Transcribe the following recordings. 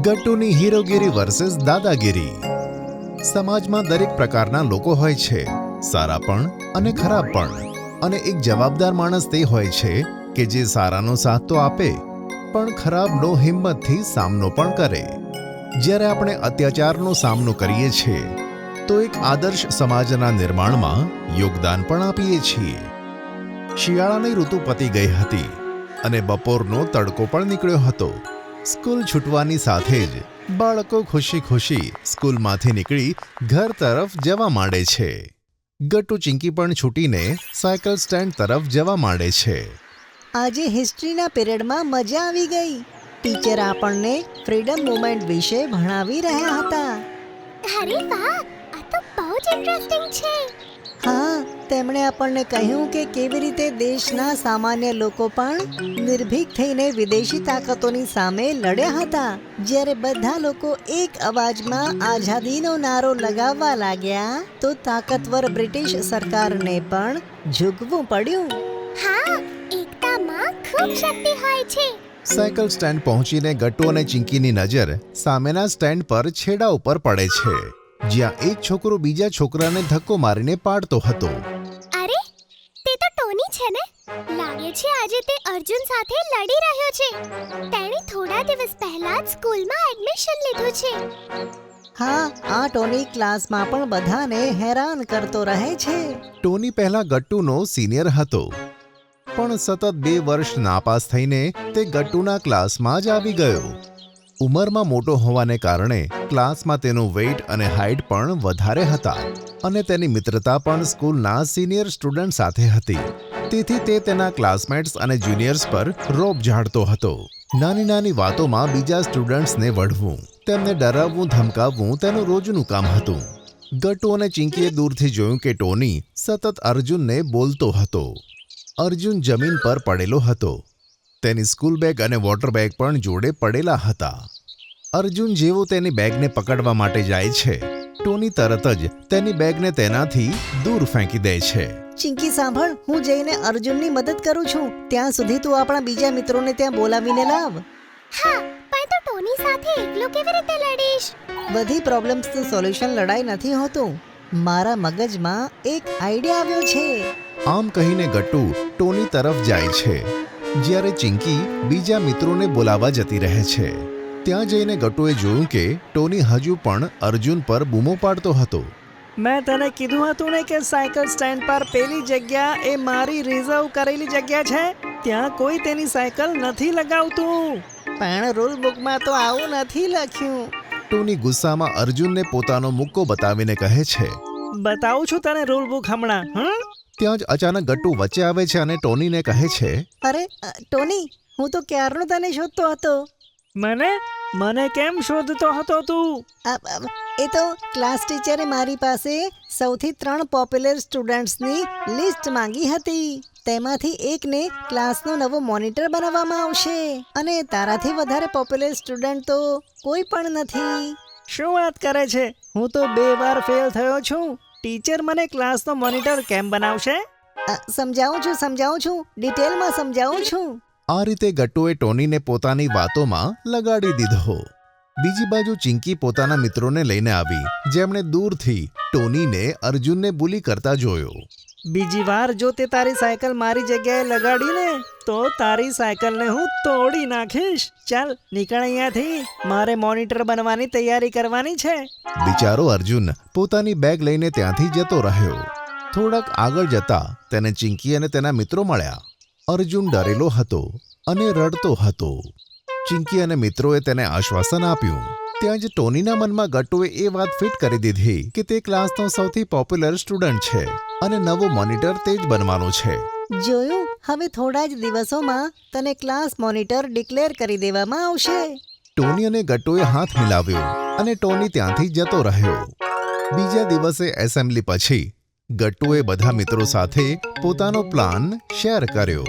ગટ્ટુની હીરોગીરી versus દાદાગીરી. સમાજમાં દરેક પ્રકારના લોકો હોય છે, સારા પણ અને ખરાબ પણ. અને એક જવાબદાર માણસ તે હોય છે કે જે સારાનો સાથ તો આપે પણ ખરાબનો હિંમતથી સામનો પણ કરે. જ્યારે આપણે અત્યાચારનો સામનો કરીએ છીએ તો એક આદર્શ સમાજના નિર્માણમાં યોગદાન પણ આપીએ છીએ. શિયાળાની ઋતુ પતી ગઈ હતી અને બપોરનો તડકો પણ નીકળ્યો હતો. સ્કૂલ છૂટવાની સાથે જ બાળકો ખુશી ખુશી સ્કૂલમાંથી નીકળી ઘર તરફ જવા માંડે છે. ગટ્ટુ ચિંકી પણ છૂટીને સાયકલ સ્ટેન્ડ તરફ જવા માંડે છે. આજે હિસ્ટ્રીના પીરિયડમાં મજા આવી ગઈ. ટીચર આપણને ફ્રીડમ મૂવમેન્ટ વિશે ભણાવી રહ્યા હતા. અરે વાહ, આ તો બહુ જ ઇન્ટરેસ્ટિંગ છે. હા, તેમણે આપણને કહ્યું કે કેવી રીતે દેશના સામાન્ય લોકો પણ નિર્ભીક થઈને વિદેશી તાકાતોની સામે લડ્યા હતા. જ્યારે બધા લોકો એક અવાજમાં આઝાદીનો નારો લગાવવા લાગ્યા તો તાકાતવર બ્રિટિશ સરકારને પણ ઝૂકવું પડ્યું. હા, એકતામાં ખૂબ શક્તિ હોય છે. સાયકલ સ્ટેન્ડ પહોંચીને ગટ્ટુ અને ચિંકીની નજર સામેના સ્ટેન્ડ પર છેડા ઉપર પડે છે, જ્યાં એક છોકરો બીજા છોકરાને ધક્કો મારીને પાડતો હતો. અરે, તે તો ટોની છે ને? લાગે છે આજે તે અર્જુન સાથે લડી રહ્યો છે. તેણે થોડા દિવસ પહેલા જ સ્કૂલમાં એડમિશન લીધું છે. હા, આ ટોની ક્લાસમાં પણ બધાને હેરાન કરતો રહે છે. ટોની પહેલા ગટ્ટુનો સિનિયર હતો, પણ સતત 2 વર્ષ નાપાસ થઈને તે ગટ્ટુના ક્લાસમાં જ આવી ગયો. ઉંમરમાં મોટો હોવાને કારણે ક્લાસમાં તેનું વેઇટ અને હાઇટ પણ વધારે હતા અને તેની મિત્રતા પણ સ્કૂલના સિનિયર સ્ટુડન્ટ સાથે હતી. તેથી તે તેના ક્લાસમેટ્સ અને જુનિયર્સ પર રોબ ઝાડતો હતો. નાની નાની વાતોમાં બીજા સ્ટુડન્ટ્સને વઢવું, તેમને ડરાવવું ધમકાવવું તેનું રોજનું કામ હતું. ગટ્ટુ અને ચિંકીએ દૂરથી જોયું કે ટોની સતત અર્જુનને બોલતો હતો. અર્જુન જમીન પર પડેલો હતો. તેની સ્કૂલ બેગ અને વોટર બેગ પણ જોડે પડેલા હતા. અર્જુન જેવો તેની બેગને પકડવા માટે જાય છે, ટોની તરત જ તેની બેગને તેનાથી દૂર ફેંકી દે છે. ચિંકી સાંભળ, હું જઈને અર્જુનની મદદ કરું છું. ત્યાં સુધી તું આપણા બીજા મિત્રોને ત્યાં બોલાવીને લાવ. હા, પણ તું ટોની સાથે એકલો કેવી રીતે લડીશ? બધી પ્રોબ્લેમ્સનું સોલ્યુશન લડાઈ નથી હોતું. મારા મગજમાં એક આઈડિયા આવ્યો છે. આમ કહીને ગટ્ટુ ટોની તરફ જાય છે, જ્યારે ચિંકી બીજા મિત્રોને બોલાવવા જતી રહે છે. ત્યાં જઈને ગટ્ટુએ જોયું કે ટોની હજુ પણ અર્જુન પર બૂમો પાડતો હતો. મેં તને કીધું હતું ને કે સાયકલ સ્ટેન્ડ પર પેલી જગ્યા એ મારી રિઝર્વ કરેલી જગ્યા છે. ત્યાં કોઈ તેની સાયકલ નથી લગાવતું. પણ રૂલ બુકમાં તો આવું નથી લખ્યું. ટોની ગુસ્સામાં અર્જુનને પોતાનો મુક્કો બતાવીને કહે છે, બતાવું છું તને રૂલ બુક હમણાં. ત્યાં જ અચાનક ગટ્ટુ વચ્ચે આવે છે અને ટોનીને કહે છે, અરે ટોની, હું તો ક્યારનો તને શોધતો હતો. મને કેમ શોધતો હતો તું? એ તો ક્લાસ ટીચરે મારી પાસે સૌથી 3 પોપ્યુલર સ્ટુડન્ટ્સની લિસ્ટ માંગી હતી. તેમાંથી એકને ક્લાસનો નવો મોનિટર બનાવવામાં આવશે અને તારાથી વધારે પોપ્યુલર સ્ટુડન્ટ તો કોઈ પણ નથી. શું વાત કરે છે? હું તો 2 વાર ફેલ થયો છું. ટીચર મને ક્લાસનો મોનિટર કેમ બનાવશે? સમજાવું છું, ડિટેલમાં સમજાવું છું. આ રીતે ગટ્ટુએ ટોનીને પોતાની વાતોમાં લગાડી દીધો. બીજી બાજુ ચિંકી પોતાના મિત્રોને લઈને આવી, જેમણે દૂરથી ટોનીને અર્જુનને બુલી કરતા જોયો. બીજી વાર જો તે તારી સાયકલ મારી જગ્યાએ લગાડીને તો તારી સાયકલને હું તોડી નાખીશ. ચાલ નીકળ અહીંયાથી, મારે મોનિટર બનવાની તૈયારી કરવાની છે. બિચારો અર્જુન પોતાની બેગ લઈને ત્યાંથી જતો રહ્યો. થોડાક આગળ જતા તેને ચિંકી અને તેના મિત્રો મળ્યા. અર્જુન ડરેલો હતો અને રડતો હતો. ચિંકી અને મિત્રોએ તેને આશ્વાસન આપ્યું. ત્યાં જ ટોનીના મનમાં ગટ્ટુએ એ વાત ફિટ કરી દીધી કે તે ક્લાસનો સૌથી પોપ્યુલર સ્ટુડન્ટ છે અને નવો મોનિટર તે જ બનવાનો છે. જોયું, હવે થોડા જ દિવસોમાં તને ક્લાસ મોનિટર ડિક્લેર કરી દેવામાં આવશે. ટોની અને ગટ્ટુએ હાથ મિલાવ્યો અને ટોની ત્યાંથી જતો રહ્યો. બીજા દિવસે એસેમ્બલી પછી ગટ્ટુએ બધા મિત્રો સાથે પોતાનો પ્લાન શેર કર્યો.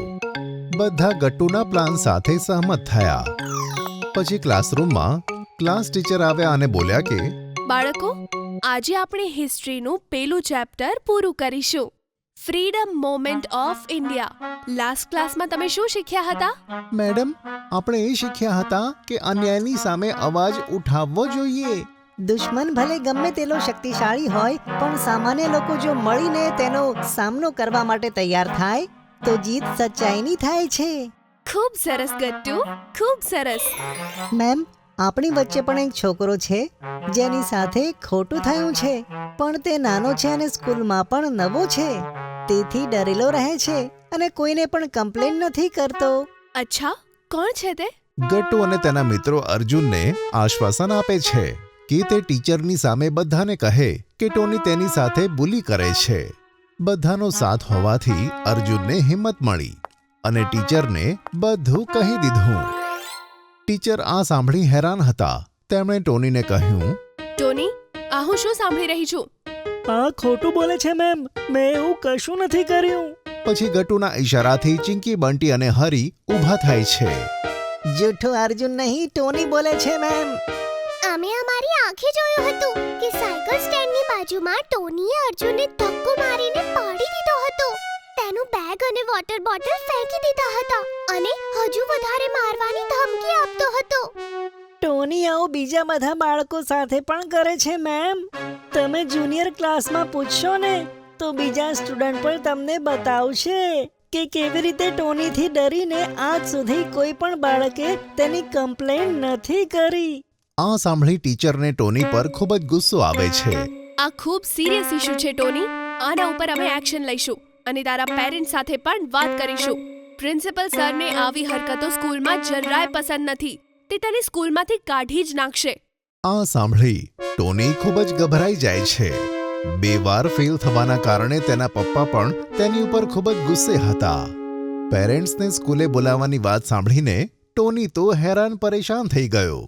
બધા ગટ્ટુના પ્લાન સાથે સહમત થયા. પછી ક્લાસરૂમમાં ક્લાસ ટીચર આવ્યા અને બોલ્યા કે, બાળકો, આજે આપણે હિસ્ટ્રીનું પેલું ચેપ્ટર પૂરું કરીશું. Freedom moment of India. Last ક્લાસમાં તમે શું શીખ્યા હતા? મેડમ, આપણે એ શીખ્યા હતા કે અન્યાયની સામે અવાજ ઉઠાવવો જોઈએ. દુશ્મન ભલે ગમે તેલો શક્તિશાળી હોય, પણ સામાન્ય લોકો જો મળીને તેનો સામનો કરવા માટે તૈયાર થાય તો જીત સચ્ચાઈની થાય છે. ખૂબ સરસ ગટ્ટુ, ખૂબ સરસ. મેમ, આપણી વચ્ચે પણ એક છોકરો છે જેની સાથે ખોટું થયું છે, પણ તે નાનો છે અને સ્કૂલમાં પણ નવો છે, તેથી ડરેલો રહે છે અને કોઈને પણ કમ્પ્લેન નથી કરતો. અચ્છા, કોણ છે તે? ગટ્ટુ અને તેના મિત્રો અર્જુનને આશ્વાસન આપે છે કે તે ટીચરની સામે બધાને કહે કે ટોની તેની સાથે બુલી કરે છે. બધાનો સાથ હોવાથી અર્જુનને હિંમત મળી અને ટીચરને બધું કહી દીધું. ટીચર આ સાંભળી હેરાન હતા. તેમણે ટોનીને કહ્યું, ટોની, આ હું શું સાંભળી રહી છું? આ ખોટું બોલે છે મેમ, મેં એવું કશું નથી કર્યું. પછી ગટ્ટુના ઈશારાથી ચિંકી, બંટી અને હરી ઊભા થાય છે. જૂઠું અર્જુન નહીં, ટોની બોલે છે મેમ. અમે અમારી આંખે જોયું હતું કે સાયકલ સ્ટેન્ડની બાજુમાં ટોનીએ અર્જુનને ધક્કો મારીને પાડી દીધો હતો. તેનું બેગ અને વોટર બોટલ ફેંકી દીધા હતા અને હજુ વધારે મારવાની ધમકી આપતો હતો. ટોની આવું બીજા બધા બાળકો સાથે પણ કરે છે મેમ. તમે જુનિયર ક્લાસમાં પૂછશો ને તો બીજા સ્ટુડન્ટ પણ તમને બતાવશે કે કેવી રીતે ટોનીથી ડરીને આજ સુધી કોઈ પણ બાળકે તેની કમ્પ્લેન નથી કરી. આ સાંભળી ટીચરને ટોની પર ખૂબ જ ગુસ્સો આવે છે. આ ખૂબ સિરિયસ ઇશ્યુ છે ટોની. આના ઉપર અમે એક્શન લઈશું અને તારા પેરેન્ટ્સ સાથે પણ વાત કરીશું. પ્રિન્સિપલ સરને આવી હરકતો સ્કૂલમાં જરાય પસંદ નથી. તે તને સ્કૂલમાંથી કાઢી જ નાખશે. આ સાંભળી ટોની ખૂબ જ ગભરાઈ જાય છે. 2 વાર ફેલ થવાના કારણે તેના પપ્પા પણ તેની ઉપર ખૂબ જ ગુસ્સે હતા. પેરેન્ટ્સને સ્કૂલે બોલાવવાની વાત સાંભળીને ટોની તો હેરાન પરેશાન થઈ ગયો.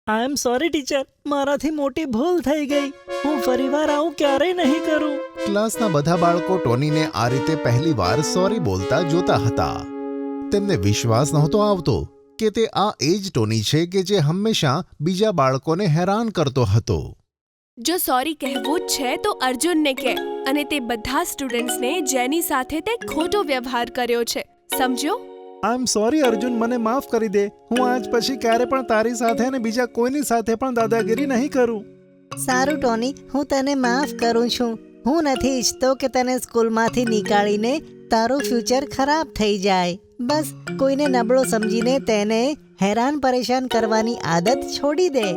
આઈ એમ સોરી ટીચર, મારાથી મોટી ભૂલ થઈ ગઈ. હું ફરીવાર આવું ક્યારેય નહીં કરું. ક્લાસના બધા બાળકો ટોનીને આ રીતે પહેલી વાર સોરી બોલતા જોતા હતા. તેમને વિશ્વાસ નહોતો આવતો કે તે આ એ જ ટોની છે કે જે હંમેશા બીજા બાળકોને હેરાન કરતો હતો. જો સોરી કહેવું જ છે તો અર્જુનને કહે અને તે બધા સ્ટુડન્ટ્સને જેની સાથે તે ખોટો વ્યવહાર કર્યો છે. સમજ્યો? આઈ એમ સોરી અર્જુન, મને માફ કરી દે. હું આજ પછી ક્યારે પણ તારી સાથે અને બીજા કોઈની સાથે પણ દાદાગીરી નહીં કરું. સારું ટોની, હું તને માફ કરું છું. હું નથી ઈચ્છતો કે તને સ્કૂલમાંથી નીકાળીને તારું ફ્યુચર ખરાબ થઈ જાય. બસ કોઈને નબળો સમજીને તેને હેરાન પરેશાન કરવાની આદત છોડી દે.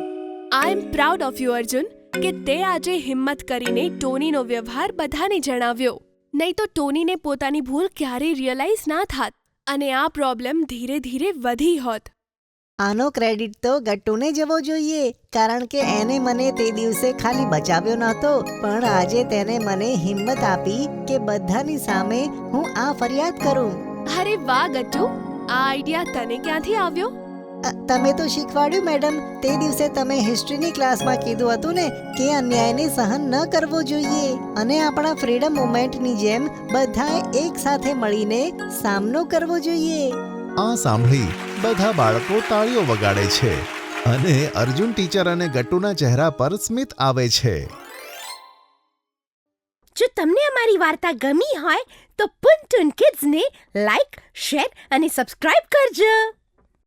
I am proud of you Arjun કે તે આજે હિંમત કરીને ટોનીનો વ્યવહાર બધાને જણાવ્યો. નહીં તો ટોનીને પોતાની ભૂલ ક્યારેય રિયલાઇઝ ના થાત અને આ પ્રોબ્લેમ ધીરે ધીરે વધી હોત. આનો ક્રેડિટ તો ગટ્ટુને જવો જોઈએ, કારણ કે એને મને તે દિવસે ખાલી બચાવ્યો નહોતો, પણ આજે તેને મને હિંમત આપી કે બધાની સામે હું આ ફરિયાદ કરું. અરે વાહ ગટ્ટુ, આ આઈડિયા તને ક્યાંથી આવ્યો? તમે તો શીખવાડ્યું મેડમ. તે દિવસે તમે હિસ્ટ્રીની ક્લાસમાં કીધું હતું ને કે અન્યાયને સહન ન કરવો જોઈએ અને આપણા ફ્રીડમ મુવમેન્ટની જેમ બધાએ એક સાથે મળીને સામનો કરવો જોઈએ. આ સાંભળી બધા બાળકો તાળીઓ વગાડે છે અને અર્જુન ટીચર અને ગટ્ટુના ચહેરા પર સ્મિત આવે છે. જો તમને અમારી વાર્તા ગમી હોય તો ટુન ટુન કિડ્સને લાઈક, શેર અને સબસ્ક્રાઇબ કરજો.